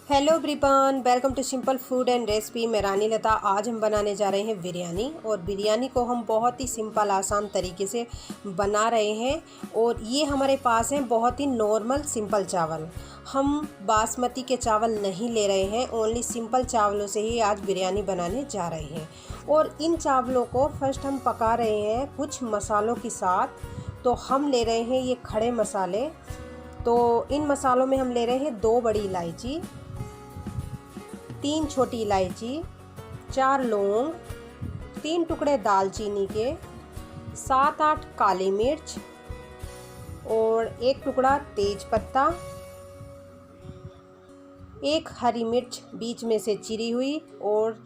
Hello everyone, welcome to simple food and recipe. मैं रानी लता। आज हम बनाने जा रहे हैं बिरयानी। और बिरयानी को हम बहुत ही सिंपल आसान तरीके से बना रहे हैं। और ये हमारे पास हैं बहुत ही नॉर्मल सिंपल चावल। हम बासमती के चावल नहीं ले रहे हैं, ओनली सिंपल चावलों से ही आज बिरयानी बनाने जा रहे हैं। और इन चावलों को फर्स्ट हम पका रहे हैं कुछ मसालों के साथ। तो हम ले रहे हैं ये खड़े मसाले। तो इन मसालों में हम ले रहे हैं 2 बड़ी इलायची, 3 छोटी इलायची, 4 लौंग, 3 टुकड़े दालचीनी के, 7-8 काली मिर्च और 1 टुकड़ा तेज पत्ता, 1 हरी मिर्च बीच में से चिरी हुई और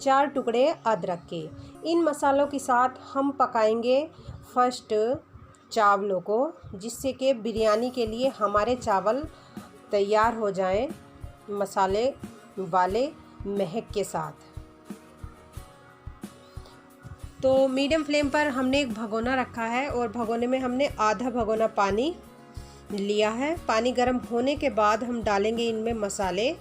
4 टुकड़े अदरक के। इन मसालों के साथ हम पकाएंगे फर्स्ट चावलों को, जिससे कि बिरयानी के लिए हमारे चावल तैयार हो जाएं मसाले वाले महक के साथ। तो मीडियम फ्लेम पर हमने एक भगोना रखा है और भगोने में हमने आधा भगोना पानी लिया है। पानी गर्म होने के बाद हम डालेंगे इनमें मसाले।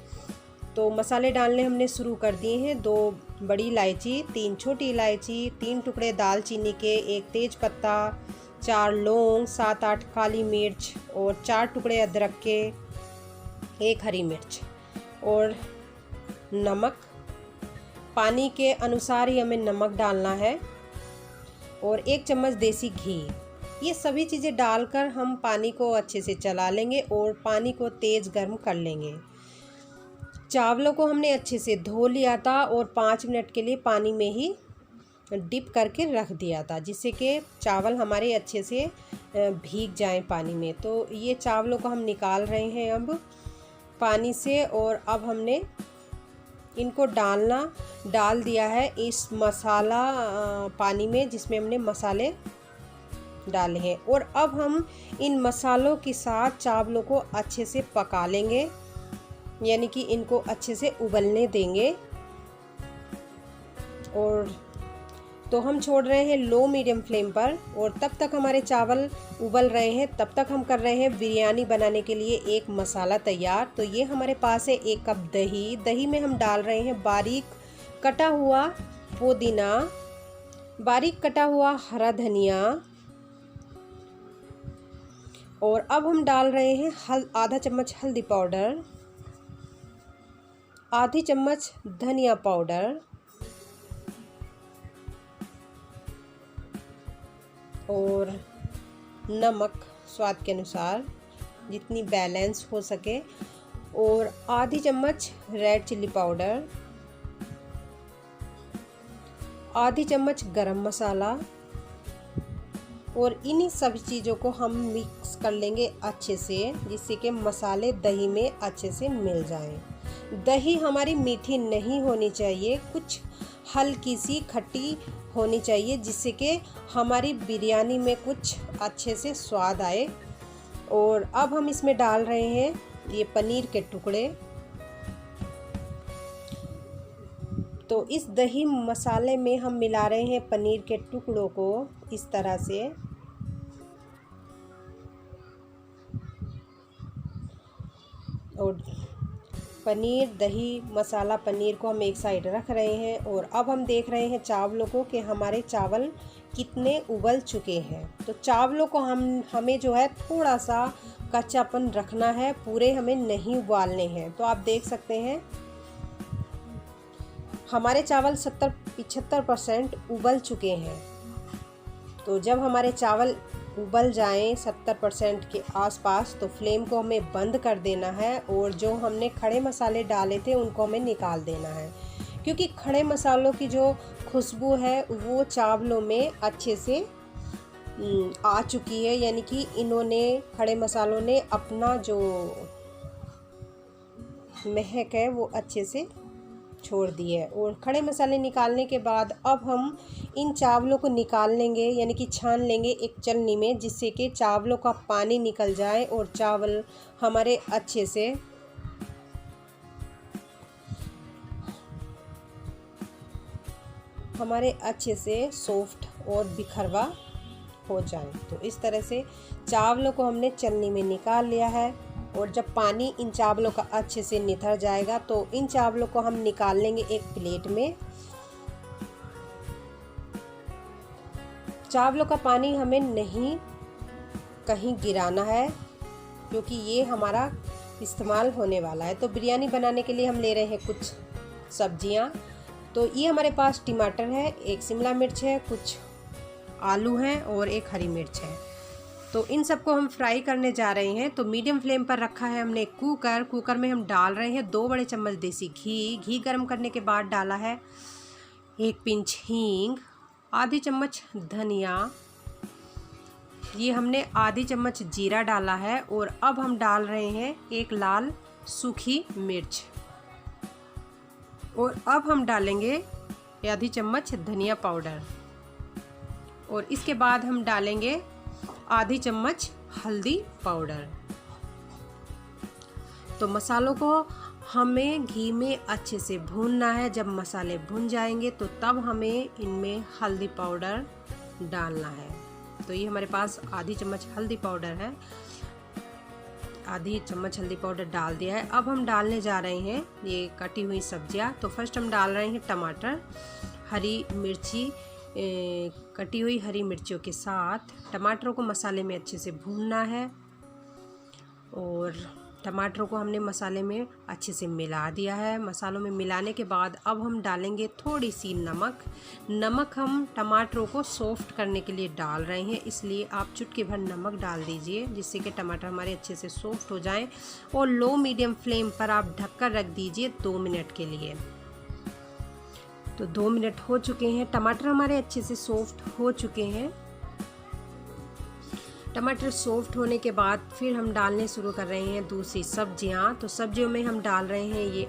तो मसाले डालने हमने शुरू कर दिए हैं। 2 बड़ी इलायची, 3 छोटी इलायची, 3 टुकड़े दालचीनी के, 1 तेज पत्ता, 4 लौंग, 7-8 काली मिर्च और 4 टुकड़े अदरक के, 1 हरी मिर्च और नमक। पानी के अनुसार ही हमें नमक डालना है और 1 चम्मच देसी घी। ये सभी चीज़ें डालकर हम पानी को अच्छे से चला लेंगे और पानी को तेज़ गर्म कर लेंगे। चावलों को हमने अच्छे से धो लिया था और 5 मिनट के लिए पानी में ही डिप करके रख दिया था, जिससे कि चावल हमारे अच्छे से भीग जाएं पानी में। तो ये चावलों को हम निकाल रहे हैं अब पानी से। और अब हमने इनको डाल दिया है इस मसाला पानी में, जिसमें हमने मसाले डाले हैं। और अब हम इन मसालों के साथ चावलों को अच्छे से पका लेंगे, यानी कि इनको अच्छे से उबलने देंगे। और तो हम छोड़ रहे हैं लो मीडियम फ्लेम पर। और तब तक हमारे चावल उबल रहे हैं, तब तक हम कर रहे हैं बिरयानी बनाने के लिए एक मसाला तैयार। तो ये हमारे पास है 1 कप दही। दही में हम डाल रहे हैं बारीक कटा हुआ पुदीना, बारीक कटा हुआ हरा धनिया। और अब हम डाल रहे हैं आधा चम्मच हल्दी पाउडर, आधी चम्मच धनिया पाउडर और नमक स्वाद के अनुसार, जितनी बैलेंस हो सके, और आधी चम्मच रेड चिल्ली पाउडर, आधी चम्मच गरम मसाला। और इन्हीं सभी चीज़ों को हम मिक्स कर लेंगे अच्छे से, जिससे कि मसाले दही में अच्छे से मिल जाएं। दही हमारी मीठी नहीं होनी चाहिए, कुछ हल्की सी खट्टी होनी चाहिए, जिससे कि हमारी बिरयानी में कुछ अच्छे से स्वाद आए। और अब हम इसमें डाल रहे हैं ये पनीर के टुकड़े। तो इस दही मसाले में हम मिला रहे हैं पनीर के टुकड़ों को इस तरह से। और पनीर, दही, मसाला, पनीर को हम एक साइड रख रहे हैं। और अब हम देख रहे हैं चावलों को कि हमारे चावल कितने उबल चुके हैं। तो चावलों को हमें जो है थोड़ा सा कच्चापन रखना है, पूरे हमें नहीं उबालने हैं। तो आप देख सकते हैं हमारे चावल 70-75% उबल चुके हैं। तो जब हमारे चावल उबल जाएं 70% के आसपास, तो फ्लेम को हमें बंद कर देना है। और जो हमने खड़े मसाले डाले थे उनको हमें निकाल देना है, क्योंकि खड़े मसालों की जो खुशबू है वो चावलों में अच्छे से आ चुकी है, यानी कि इन्होंने, खड़े मसालों ने अपना जो महक है वो अच्छे से छोड़ दी है। और खड़े मसाले निकालने के बाद अब हम इन चावलों को निकाल लेंगे, यानी कि छान लेंगे एक छलनी में, जिससे कि चावलों का पानी निकल जाए और चावल हमारे अच्छे से सॉफ्ट और बिखरवा हो जाए। तो इस तरह से चावलों को हमने छलनी में निकाल लिया है। और जब पानी इन चावलों का अच्छे से निथर जाएगा तो इन चावलों को हम निकाल लेंगे एक प्लेट में। चावलों का पानी हमें नहीं कहीं गिराना है क्योंकि ये हमारा इस्तेमाल होने वाला है। तो बिरयानी बनाने के लिए हम ले रहे हैं कुछ सब्जियां। तो ये हमारे पास टमाटर है, एक शिमला मिर्च है, कुछ आलू हैं और एक हरी मिर्च है। तो इन सबको हम फ्राई करने जा रहे हैं। तो मीडियम फ्लेम पर रखा है हमने कुकर में हम डाल रहे हैं 2 बड़े चम्मच देसी घी गर्म करने के बाद डाला है 1 पिंच हींग, आधी चम्मच धनिया, ये हमने आधी चम्मच जीरा डाला है और अब हम डाल रहे हैं 1 लाल सूखी मिर्च और अब हम डालेंगे आधी चम्मच धनिया पाउडर और इसके बाद हम डालेंगे आधी चम्मच हल्दी पाउडर। तो मसालों को हमें घी में अच्छे से भूनना है। जब मसाले भुन जाएंगे तो तब हमें इनमें हल्दी पाउडर डालना है। तो ये हमारे पास आधी चम्मच हल्दी पाउडर है, आधी चम्मच हल्दी पाउडर डाल दिया है। अब हम डालने जा रहे हैं ये कटी हुई सब्जियां। तो फर्स्ट हम डाल रहे हैं टमाटर, हरी मिर्ची, कटी हुई हरी मिर्चियों के साथ टमाटरों को मसाले में अच्छे से भूनना है और टमाटरों को हमने मसाले में अच्छे से मिला दिया है। मसालों में मिलाने के बाद अब हम डालेंगे थोड़ी सी नमक हम टमाटरों को सॉफ्ट करने के लिए डाल रहे हैं, इसलिए आप चुटकी भर नमक डाल दीजिए जिससे कि टमाटर हमारे अच्छे से सॉफ्ट हो जाएं। और लो मीडियम फ्लेम पर आप ढककर रख दीजिए 2 मिनट के लिए। तो 2 मिनट हो चुके हैं, टमाटर हमारे अच्छे से सॉफ्ट हो चुके हैं। टमाटर सॉफ्ट होने के बाद फिर हम डालने शुरू कर रहे हैं दूसरी सब्जियां। तो सब्जियों में हम डाल रहे हैं ये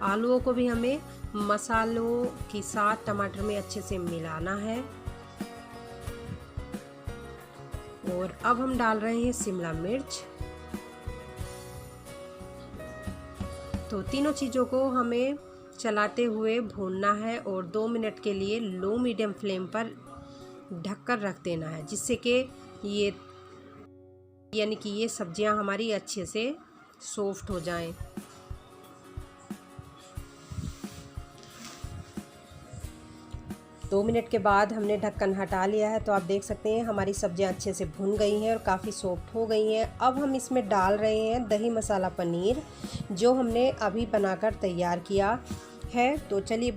आलूओं को भी हमें मसालों के साथ टमाटर में अच्छे से मिलाना है। और अब हम डाल रहे हैं शिमला मिर्च। तो तीनों चीज़ों को हमें चलाते हुए भूनना है और 2 मिनट के लिए लो मीडियम फ्लेम पर ढककर रख देना है जिससे कि ये सब्जियां हमारी अच्छे से सॉफ्ट हो जाएं। दो मिनट के बाद हमने ढक्कन हटा लिया है। तो आप देख सकते हैं हमारी सब्जियां अच्छे से भुन गई हैं और काफ़ी सॉफ्ट हो गई हैं। अब हम इसमें डाल रहे हैं दही मसाला पनीर जो हमने अभी बनाकर तैयार किया है। तो चलिए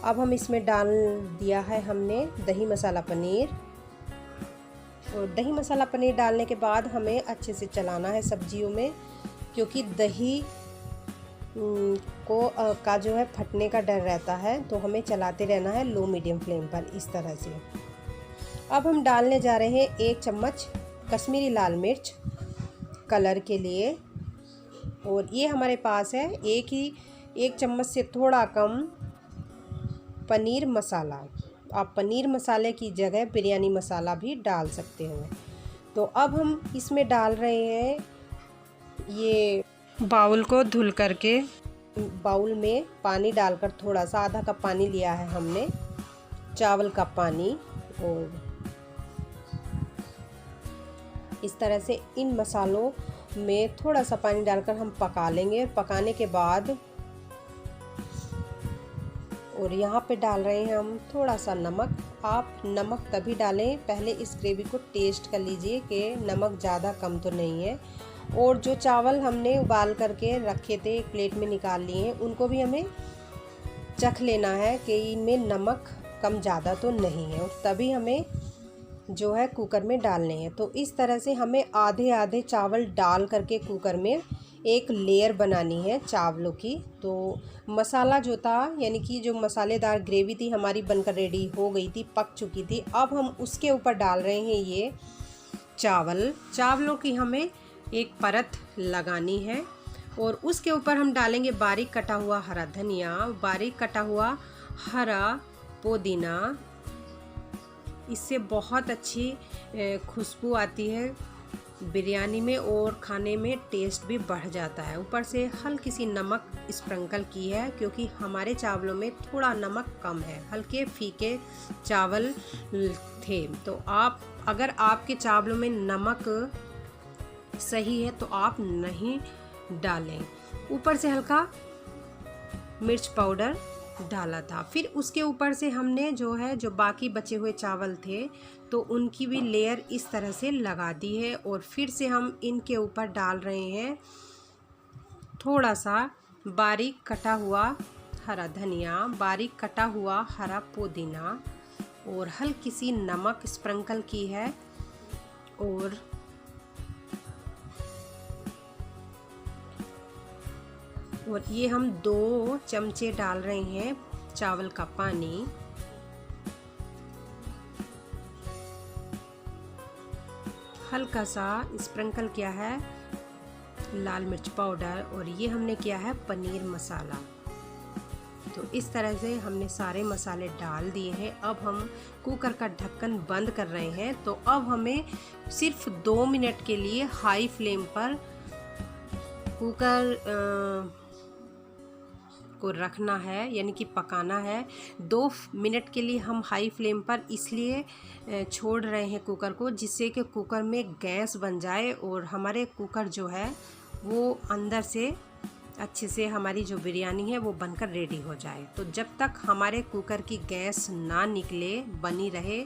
अब हम इसमें डाल दिया है हमने दही मसाला पनीर और दही मसाला पनीर डालने के बाद हमें अच्छे से चलाना है सब्जियों में क्योंकि दही का जो है फटने का डर रहता है। तो हमें चलाते रहना है लो मीडियम फ्लेम पर इस तरह से। अब हम डालने जा रहे हैं 1 चम्मच कश्मीरी लाल मिर्च कलर के लिए और ये हमारे पास है 1 चम्मच से थोड़ा कम पनीर मसाला। आप पनीर मसाले की जगह बिरयानी मसाला भी डाल सकते हो। तो अब हम इसमें डाल रहे हैं ये बाउल को धुल करके बाउल में पानी डालकर थोड़ा सा आधा कप पानी लिया है हमने चावल का पानी और इस तरह से इन मसालों में थोड़ा सा पानी डालकर हम पका लेंगे। पकाने के बाद और यहाँ पे डाल रहे हैं हम थोड़ा सा नमक। आप नमक तभी डालें, पहले इस ग्रेवी को टेस्ट कर लीजिए कि नमक ज़्यादा कम तो नहीं है। और जो चावल हमने उबाल करके रखे थे एक प्लेट में निकाल लिए हैं उनको भी हमें चख लेना है कि इनमें नमक कम ज़्यादा तो नहीं है और तभी हमें जो है कुकर में डालने हैं। तो इस तरह से हमें आधे आधे चावल डाल करके कुकर में एक लेयर बनानी है चावलों की। तो मसाला जो था यानी कि जो मसालेदार ग्रेवी थी हमारी बनकर रेडी हो गई थी, पक चुकी थी। अब हम उसके ऊपर डाल रहे हैं ये चावलों की हमें एक परत लगानी है और उसके ऊपर हम डालेंगे बारीक कटा हुआ हरा धनिया, बारीक कटा हुआ हरा पुदीना। इससे बहुत अच्छी खुशबू आती है बिरयानी में और खाने में टेस्ट भी बढ़ जाता है। ऊपर से हल्की सी नमक स्प्रिंकल की है क्योंकि हमारे चावलों में थोड़ा नमक कम है, हल्के फीके चावल थे। तो आप अगर आपके चावलों में नमक सही है तो आप नहीं डालें। ऊपर से हल्का मिर्च पाउडर डाला था। फिर उसके ऊपर से हमने जो बाकी बचे हुए चावल थे तो उनकी भी लेयर इस तरह से लगा दी है। और फिर से हम इनके ऊपर डाल रहे हैं थोड़ा सा बारीक कटा हुआ हरा धनिया, बारीक कटा हुआ हरा पुदीना और हल्की सी नमक स्प्रिंकल की है। और ये हम 2 चमचे डाल रहे हैं चावल का पानी। हल्का सा स्प्रिंकल किया है लाल मिर्च पाउडर और ये हमने किया है पनीर मसाला। तो इस तरह से हमने सारे मसाले डाल दिए हैं। अब हम कुकर का ढक्कन बंद कर रहे हैं। तो अब हमें सिर्फ 2 मिनट के लिए हाई फ्लेम पर कुकर को रखना है, यानी कि पकाना है। 2 मिनट के लिए हम हाई फ्लेम पर इसलिए छोड़ रहे हैं कुकर को, जिससे कि कुकर में गैस बन जाए और हमारे कुकर जो है वो अंदर से अच्छे से हमारी जो बिरयानी है वो बनकर रेडी हो जाए। तो जब तक हमारे कुकर की गैस ना निकले, बनी रहे,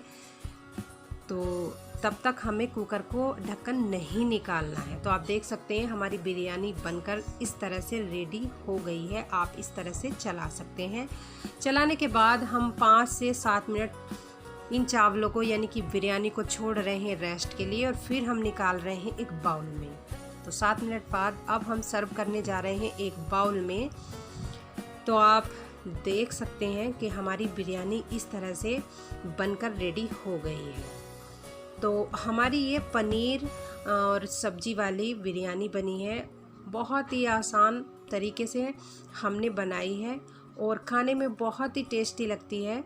तो तब तक हमें कुकर को ढक्कन नहीं निकालना है। तो आप देख सकते हैं हमारी बिरयानी बनकर इस तरह से रेडी हो गई है। आप इस तरह से चला सकते हैं। चलाने के बाद हम 5 से 7 मिनट इन चावलों को, यानी कि बिरयानी को, छोड़ रहे हैं रेस्ट के लिए और फिर हम निकाल रहे हैं एक बाउल में। तो 7 मिनट बाद अब हम सर्व करने जा रहे हैं एक बाउल में। तो आप देख सकते हैं कि हमारी बिरयानी इस तरह से बनकर रेडी हो गई है। तो हमारी ये पनीर और सब्जी वाली बिरयानी बनी है। बहुत ही आसान तरीके से हमने बनाई है और खाने में बहुत ही टेस्टी लगती है।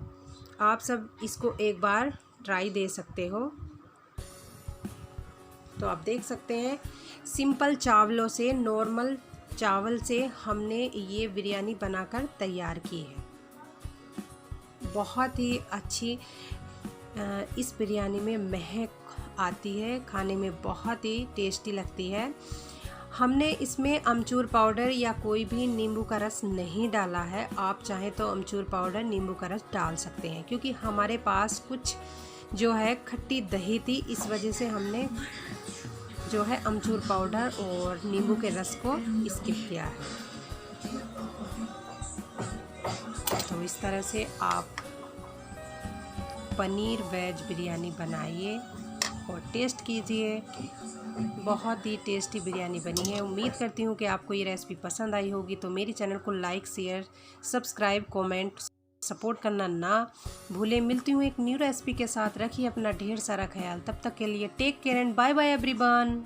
आप सब इसको एक बार ट्राई दे सकते हो। तो आप देख सकते हैं सिंपल चावलों से, नॉर्मल चावल से हमने ये बिरयानी बनाकर तैयार की है। बहुत ही अच्छी इस बिरयानी में महक आती है, खाने में बहुत ही टेस्टी लगती है। हमने इसमें अमचूर पाउडर या कोई भी नींबू का रस नहीं डाला है। आप चाहें तो अमचूर पाउडर, नींबू का रस डाल सकते हैं, क्योंकि हमारे पास कुछ जो है खट्टी दही थी, इस वजह से हमने जो है अमचूर पाउडर और नींबू के रस को स्किप किया है। तो इस तरह से आप पनीर वेज बिरयानी बनाइए और टेस्ट कीजिए। बहुत ही टेस्टी बिरयानी बनी है। उम्मीद करती हूँ कि आपको ये रेसिपी पसंद आई होगी। तो मेरी चैनल को like, share, subscribe, comment, support करना ना भूलें। मिलती हूँ एक न्यू रेसिपी के साथ। रखिए अपना ढेर सारा ख्याल। तब तक के लिए take care and bye bye everyone.